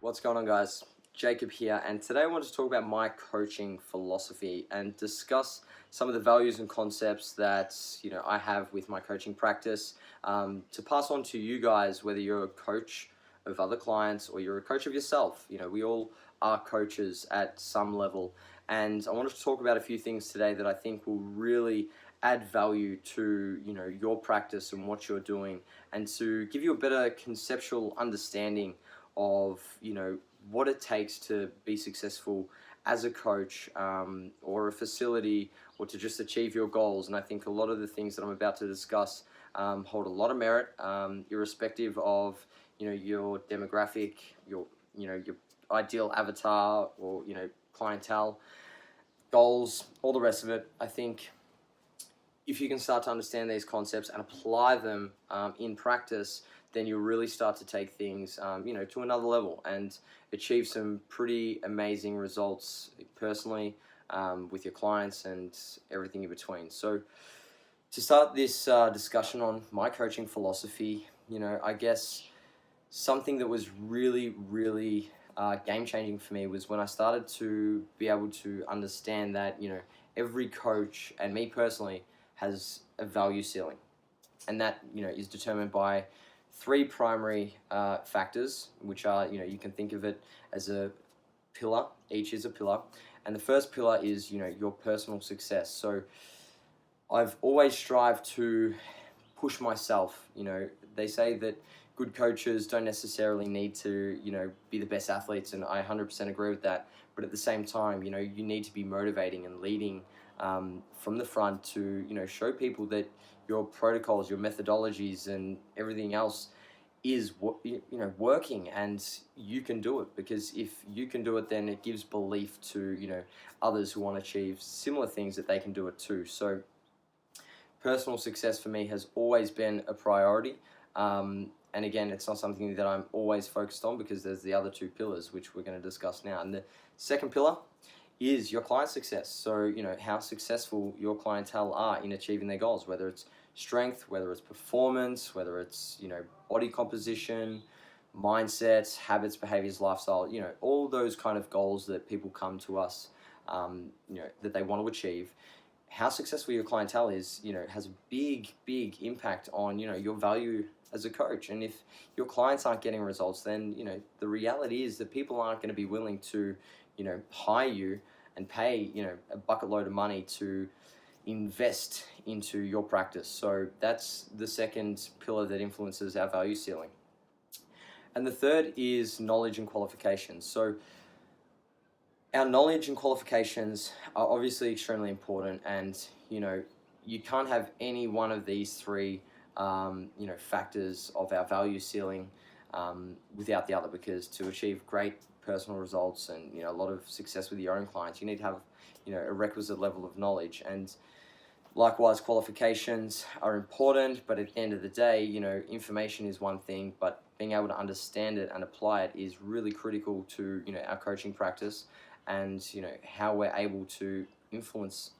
What's going on, guys? Jacob here, and today I want to talk about my coaching philosophy and discuss some of the values and concepts that I have with my coaching practice, to pass on to you guys, whether you're a coach of other clients or you're a coach of yourself. We all are coaches at some level, and I wanted to talk about a few things today that I think will really add value to your practice and what you're doing, and to give you a better conceptual understanding of what it takes to be successful as a coach, or a facility, or to just achieve your goals. And I think a lot of the things that I'm about to discuss hold a lot of merit, irrespective of your demographic, your ideal avatar, or clientele, goals, all the rest of it. I think if you can start to understand these concepts and apply them in practice, then you'll really start to take things to another level and achieve some pretty amazing results personally, with your clients and everything in between. So to start this discussion on my coaching philosophy, I guess something that was really game-changing for me was when I started to be able to understand that every coach, and me personally, has a value ceiling, and that is determined by three primary factors, which are, you can think of it as a pillar. Each is a pillar, and the first pillar is your personal success. So I've always strived to push myself. They say that good coaches don't necessarily need to be the best athletes, and I 100% agree with that. But at the same time, you need to be motivating and leading from the front to show people that your protocols, your methodologies, and everything else is working, and you can do it. Because if you can do it, then it gives belief to others who want to achieve similar things, that they can do it too. So personal success for me has always been a priority, and again, it's not something that I'm always focused on, because there's the other two pillars, which we're going to discuss now. And the second pillar is your client success. So how successful your clientele are in achieving their goals, whether it's strength, whether it's performance, whether it's body composition, mindset, habits, behaviors, lifestyle, all those kind of goals that people come to us that they want to achieve. How successful your clientele is has a big impact on your value as a coach. And if your clients aren't getting results, then the reality is that people aren't going to be willing to hire you and pay a bucket load of money to invest into your practice. So that's the second pillar that influences our value ceiling. And the third is knowledge and qualifications. So our knowledge and qualifications are obviously extremely important, and you can't have any one of these three factors of our value ceiling without the other, because to achieve great personal results and a lot of success with your own clients, you need to have a requisite level of knowledge. And likewise, qualifications are important, but at the end of the day, information is one thing, but being able to understand it and apply it is really critical to our coaching practice, and how we're able to influence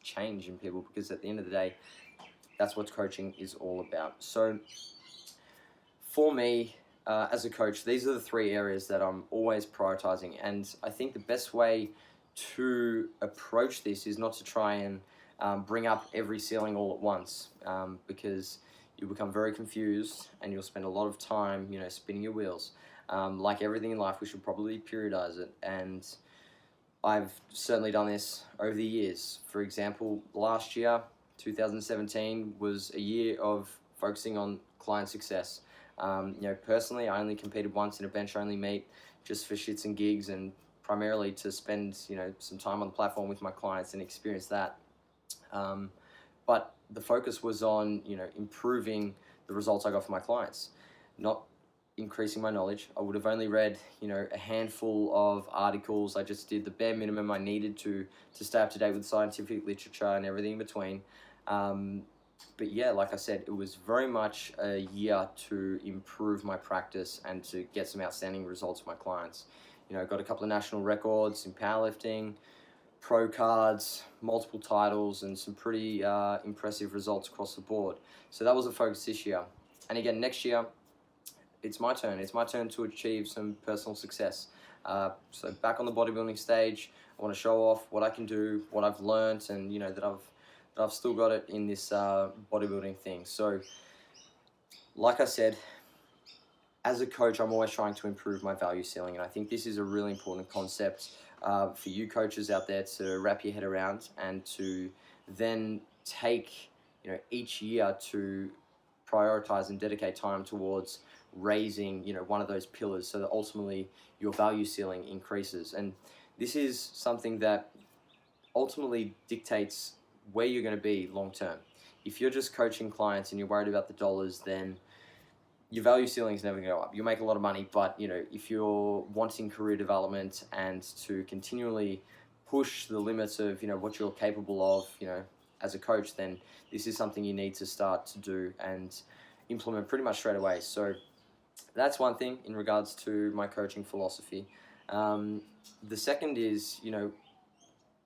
change in people, because at the end of the day, that's what coaching is all about. So for me, as a coach, these are the three areas that I'm always prioritizing. And I think the best way to approach this is not to try and bring up every ceiling all at once, because you'll become very confused and you'll spend a lot of time spinning your wheels. Like everything in life, we should probably periodize it, and I've certainly done this over the years. For example, last year, 2017, was a year of focusing on client success. Personally, I only competed once in a bench-only meet, just for shits and gigs, and primarily to spend some time on the platform with my clients and experience that. But the focus was on improving the results I got for my clients, not increasing my knowledge. I would have only read a handful of articles. I just did the bare minimum I needed to stay up to date with scientific literature and everything in between. But yeah, like I said, it was very much a year to improve my practice and to get some outstanding results for my clients. I got a couple of national records in powerlifting, pro cards, multiple titles, and some pretty impressive results across the board. So that was a focus this year. And again, next year, it's my turn. It's my turn to achieve some personal success. So back on the bodybuilding stage, I want to show off what I can do, what I've learned, and that I've still got it in this bodybuilding thing. So, like I said, as a coach, I'm always trying to improve my value ceiling, and I think this is a really important concept for you coaches out there to wrap your head around and to then take each year to prioritize and dedicate time towards raising one of those pillars, so that ultimately your value ceiling increases. And this is something that ultimately dictates where you're going to be long term. If you're just coaching clients and you're worried about the dollars, then your value ceiling is never going to go up. You'll make a lot of money, but if you're wanting career development and to continually push the limits of what you're capable of, as a coach, then this is something you need to start to do and implement pretty much straight away. So that's one thing in regards to my coaching philosophy. The second is,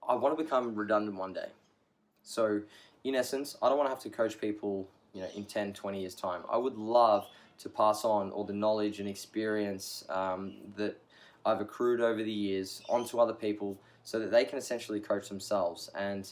I want to become redundant one day. So in essence, I don't want to have to coach people, in 10, 20 years time. I would love to pass on all the knowledge and experience that I've accrued over the years onto other people so that they can essentially coach themselves. And,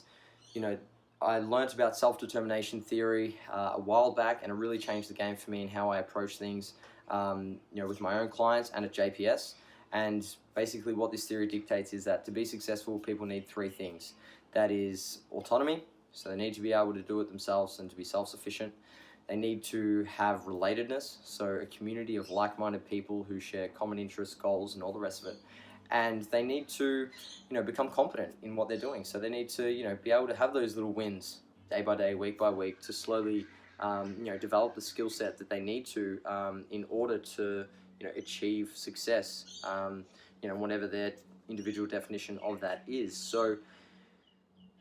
I learned about self-determination theory a while back, and it really changed the game for me in how I approach things, with my own clients and at JPS. And basically what this theory dictates is that to be successful, people need three things. That is autonomy, so they need to be able to do it themselves and to be self-sufficient. They need to have relatedness, so a community of like-minded people who share common interests, goals, and all the rest of it. And they need to, become competent in what they're doing. So they need to, be able to have those little wins day by day, week by week, to slowly, develop the skill set that they need to in order to, achieve success, whatever their individual definition of that is. So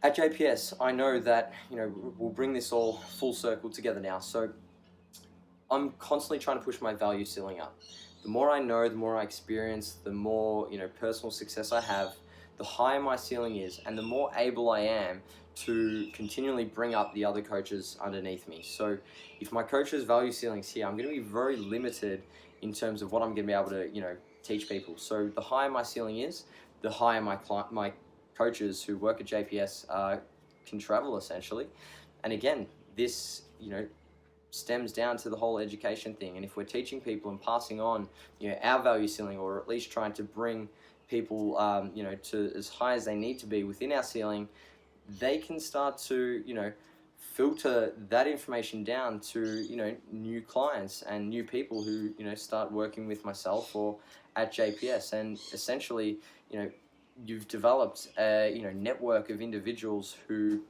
at JPS, I know that, we'll bring this all full circle together now. So I'm constantly trying to push my value ceiling up. The more I know, the more I experience, the more personal success I have, the higher my ceiling is, and the more able I am to continually bring up the other coaches underneath me. So if my coach's value ceiling's here, I'm going to be very limited in terms of what I'm going to be able to teach people. So the higher my ceiling is, the higher my coaches who work at JPS can travel, essentially. And again, this stems down to the whole education thing. And if we're teaching people and passing on our value ceiling, or at least trying to bring people to as high as they need to be within our ceiling, they can start to filter that information down to new clients and new people who start working with myself or at JPS. And essentially you've developed a network of individuals who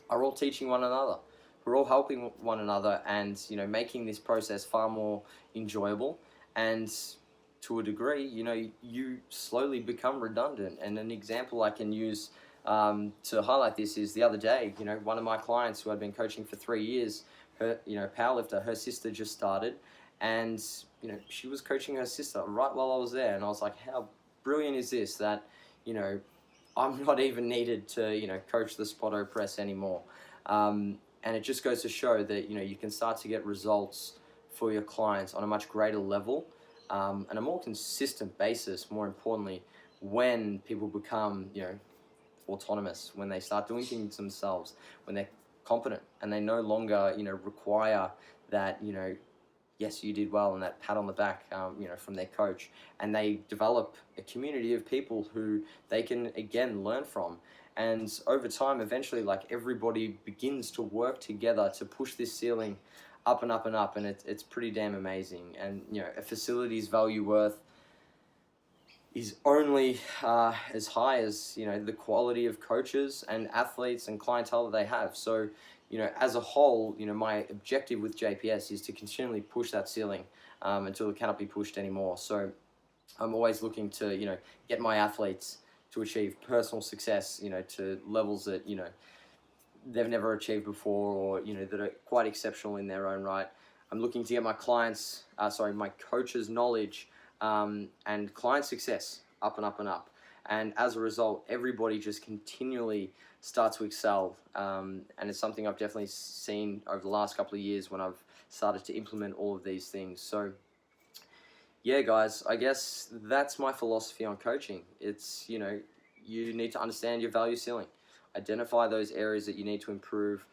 are all teaching one another. We're all helping one another and making this process far more enjoyable. And to a degree, you slowly become redundant. And an example I can use to highlight this is the other day, one of my clients who I'd been coaching for 3 years, her powerlifter, her sister just started, and she was coaching her sister right while I was there. And I was like, how brilliant is this, that I'm not even needed to coach the Spotto press anymore. And it just goes to show that you can start to get results for your clients on a much greater level and a more consistent basis, more importantly, when people become autonomous, when they start doing things themselves, when they're competent and they no longer require that yes, you did well, and that pat on the back from their coach, and they develop a community of people who they can again learn from. And over time, eventually, like, everybody begins to work together to push this ceiling up and up and up, and it's pretty damn amazing. And a facility's value worth is only as high as the quality of coaches and athletes and clientele that they have. So as a whole, my objective with JPS is to continually push that ceiling until it cannot be pushed anymore. So I'm always looking to get my athletes to achieve personal success, to levels that, they've never achieved before, or, that are quite exceptional in their own right. I'm looking to get my my coaches' knowledge and client success up and up and up. And as a result, everybody just continually starts to excel. And it's something I've definitely seen over the last couple of years when I've started to implement all of these things. So yeah, guys, I guess that's my philosophy on coaching. It's, you need to understand your value ceiling, identify those areas that you need to improve,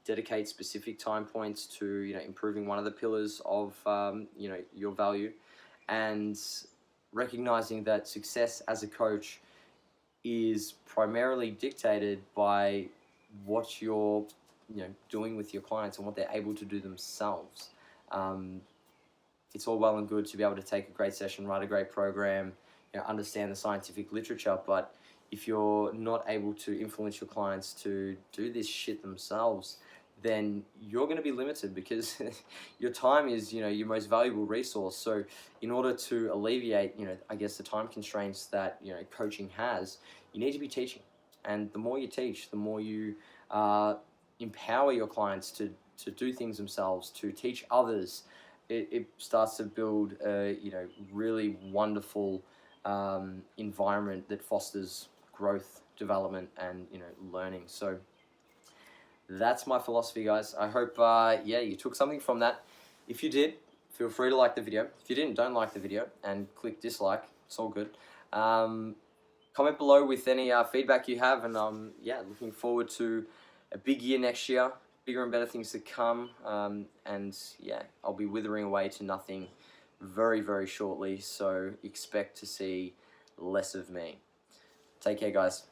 dedicate specific time points to, improving one of the pillars of, your value, and recognizing that success as a coach is primarily dictated by what you're, doing with your clients and what they're able to do themselves. Um, it's all well and good to be able to take a great session, write a great program, understand the scientific literature, but if you're not able to influence your clients to do this shit themselves, then you're going to be limited because your time is, your most valuable resource. So in order to alleviate, I guess the time constraints that, coaching has, you need to be teaching. And the more you teach, the more you empower your clients to do things themselves, to teach others. It starts to build a really wonderful environment that fosters growth, development, and learning. So that's my philosophy, guys. I hope you took something from that. If you did, feel free to like the video. If you didn't, don't like the video and click dislike. It's all good. Comment below with any feedback you have, and looking forward to a big year next year, bigger and better things to come, and I'll be withering away to nothing very, very shortly, so expect to see less of me. Take care, guys.